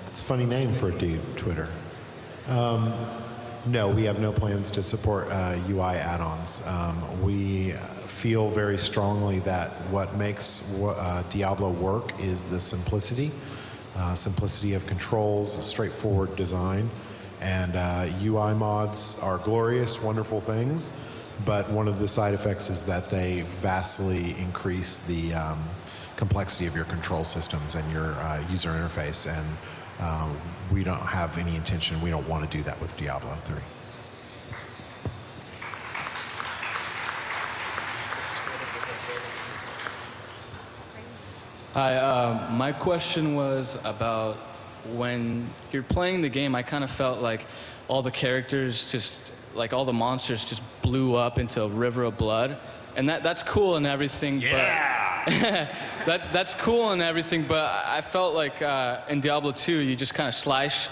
It's a funny name for a dude, Twitter. No, we have no plans to support UI add-ons. We feel very strongly that what makes Diablo work is the simplicity of controls, straightforward design, and UI mods are glorious, wonderful things, but one of the side effects is that they vastly increase the complexity of your control systems and your user interface, and we don't have any intention, we don't want to do that with Diablo 3. Hi, my question was about when you're playing the game, I kind of felt like all the characters just, like all the monsters just blew up into a river of blood. And that's cool and everything, but that's cool and everything, but I felt like in Diablo 2, you just kind of slash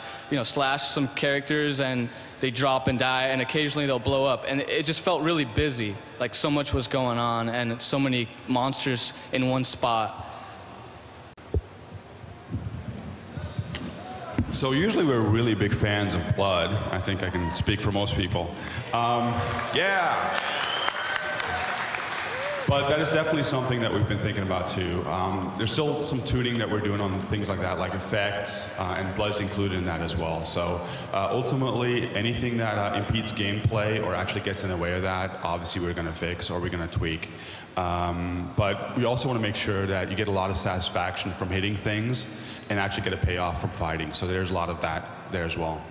some characters and they drop and die, and occasionally they'll blow up. And it just felt really busy, like so much was going on and so many monsters in one spot. So usually we're really big fans of blood. I think I can speak for most people. Yeah. But that is definitely something that we've been thinking about too. There's still some tuning that we're doing on things like that, like effects, and blood's included in that as well. So ultimately, anything that impedes gameplay or actually gets in the way of that, obviously we're going to fix or we're going to tweak. But we also want to make sure that you get a lot of satisfaction from hitting things and actually get a payoff from fighting. So there's a lot of that there as well.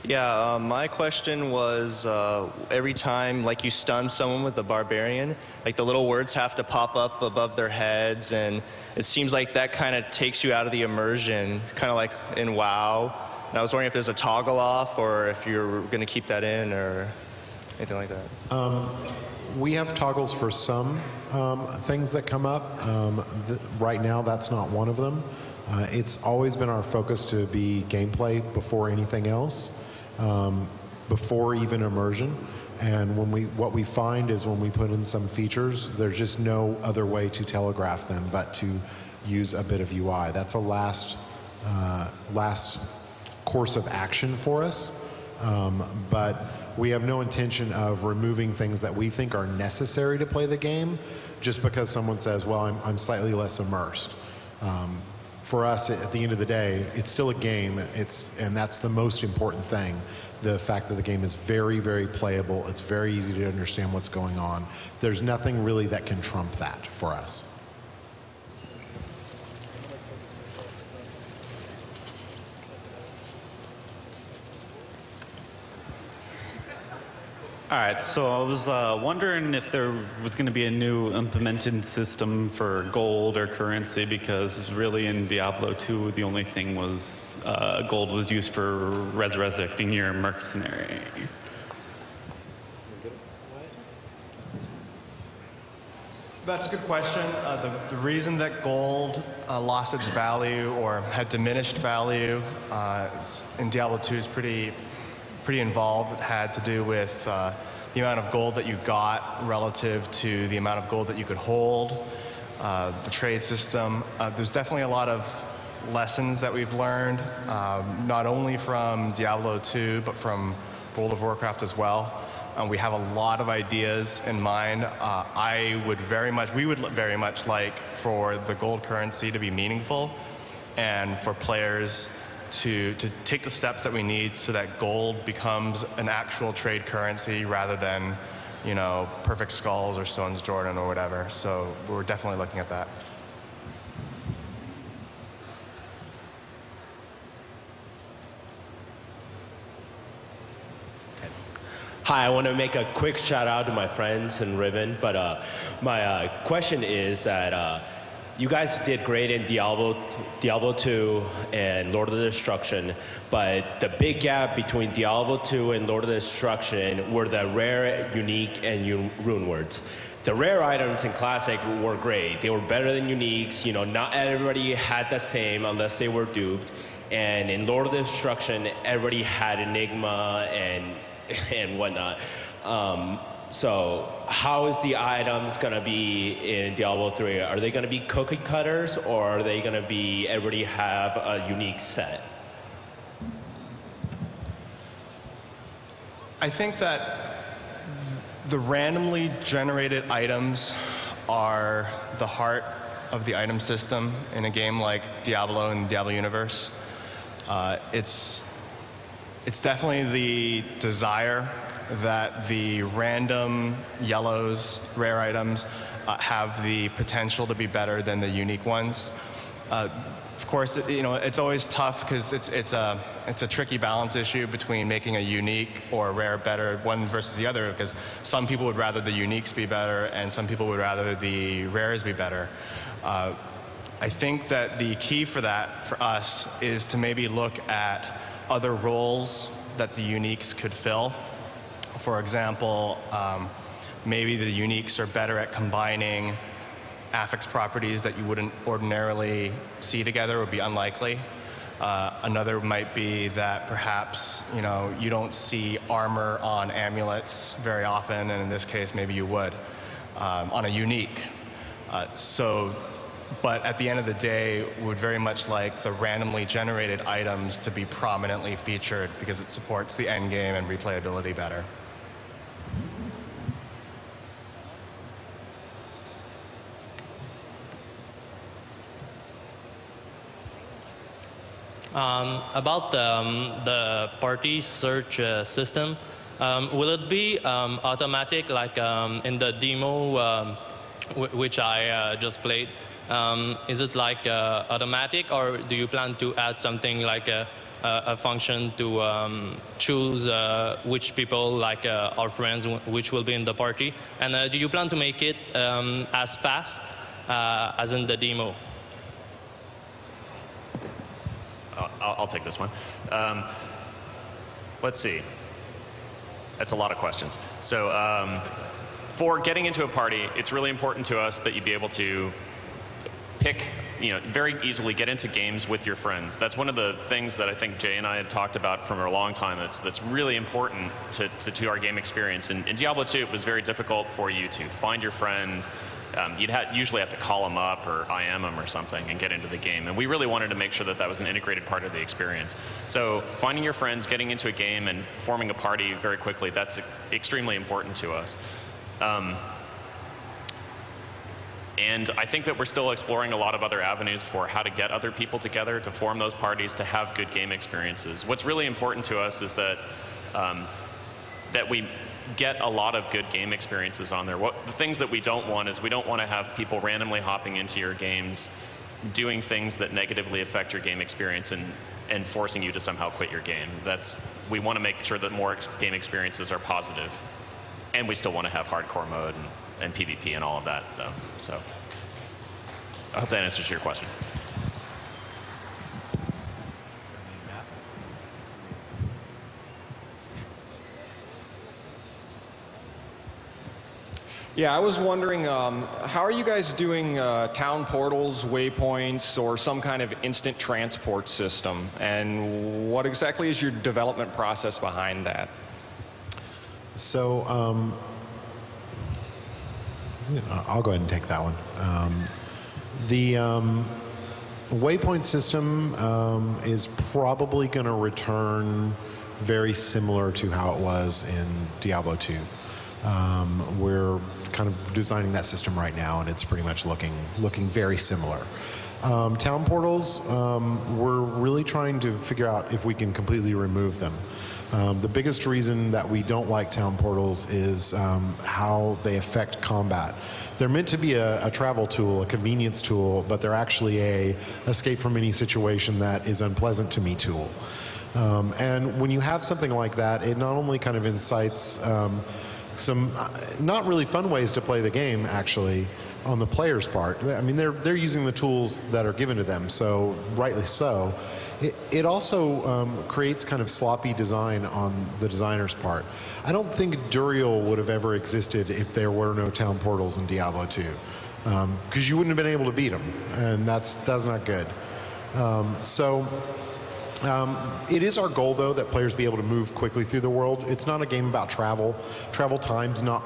Yeah, my question was every time like you stun someone with the barbarian, like the little words have to pop up above their heads, and it seems like that kind of takes you out of the immersion, kind of like in WoW. And I was wondering if there's a toggle off or if you're going to keep that in or anything like that. We have toggles for some things that come up. Right now, that's not one of them. It's always been our focus to be gameplay before anything else. Before even immersion, and what we find is when we put in some features, there's just no other way to telegraph them but to use a bit of UI. That's a last course of action for us, but we have no intention of removing things that we think are necessary to play the game just because someone says, well, I'm slightly less immersed. For us, at the end of the day, it's still a game, and that's the most important thing. The fact that the game is very, very playable, it's very easy to understand what's going on. There's nothing really that can trump that for us. All right, so I was wondering if there was going to be a new implemented system for gold or currency, because really in Diablo 2, the only thing was gold was used for resurrecting your mercenary. That's a good question. The reason that gold lost its value or had diminished value in Diablo 2 is pretty involved. It had to do with the amount of gold that you got relative to the amount of gold that you could hold, the trade system. There's definitely a lot of lessons that we've learned, not only from Diablo 2, but from World of Warcraft as well. We have a lot of ideas in mind. We would very much like for the gold currency to be meaningful and for players to take the steps that we need so that gold becomes an actual trade currency rather than, perfect skulls or Stone's Jordan or whatever. So we're definitely looking at that. Hi, I want to make a quick shout out to my friends in Ribbon, but my question is that you guys did great in Diablo 2 and Lord of the Destruction, but the big gap between Diablo 2 and Lord of the Destruction were the rare, unique, and rune words. The rare items in Classic were great. They were better than uniques. Not everybody had the same unless they were duped. And in Lord of the Destruction, everybody had Enigma and whatnot. So how is the items going to be in Diablo 3? Are they going to be cookie cutters, or are they going to be everybody have a unique set? I think that the randomly generated items are the heart of the item system in a game like Diablo and Diablo Universe. It's definitely the desire that the random yellows, rare items, have the potential to be better than the unique ones. Of course, it's always tough because it's a tricky balance issue between making a unique or a rare better one versus the other, because some people would rather the uniques be better and some people would rather the rares be better. I think that the key for that, for us, is to maybe look at other roles that the uniques could fill. For example, maybe the uniques are better at combining affix properties that you wouldn't ordinarily see together, would be unlikely. Another might be that perhaps you don't see armor on amulets very often, and in this case maybe you would on a unique. But at the end of the day, we would very much like the randomly generated items to be prominently featured because it supports the end game and replayability better. About the party search system, will it be automatic like in the demo which I just played? Is it like automatic, or do you plan to add something like a function to choose which people, like our friends, which will be in the party? And do you plan to make it as fast as in the demo? I'll take this one. Let's see. That's a lot of questions. So for getting into a party, it's really important to us that you be able to pick, very easily get into games with your friends. That's one of the things that I think Jay and I had talked about for a long time. That's really important to our game experience. In Diablo 2, it was very difficult for you to find your friend. You'd usually have to call them up or IM them or something and get into the game. And we really wanted to make sure that that was an integrated part of the experience. So finding your friends, getting into a game, and forming a party very quickly, that's extremely important to us. And I think that we're still exploring a lot of other avenues for how to get other people together, to form those parties, to have good game experiences. What's really important to us is that that we get a lot of good game experiences on there. The things that we don't want is we don't want to have people randomly hopping into your games, doing things that negatively affect your game experience and forcing you to somehow quit your game. We want to make sure that more game experiences are positive. And we still want to have hardcore mode and PvP and all of that, though. So I hope that answers your question. Yeah, I was wondering, how are you guys doing town portals, waypoints, or some kind of instant transport system? And what exactly is your development process behind that? So I'll go ahead and take that one. The waypoint system is probably going to return very similar to how it was in Diablo 2. We're kind of designing that system right now, and it's pretty much looking very similar. Town portals, we're really trying to figure out if we can completely remove them. The biggest reason that we don't like town portals is how they affect combat. They're meant to be a travel tool, a convenience tool, but they're actually a escape from any situation that is unpleasant to me tool. And when you have something like that, it not only kind of incites some not really fun ways to play the game, actually, on the player's part. I mean, they're using the tools that are given to them, so rightly so. It also creates kind of sloppy design on the designer's part. I don't think Duriel would have ever existed if there were no town portals in Diablo 2, because you wouldn't have been able to beat them, and that's not good. It is our goal, though, that players be able to move quickly through the world. It's not a game about travel. Travel time's not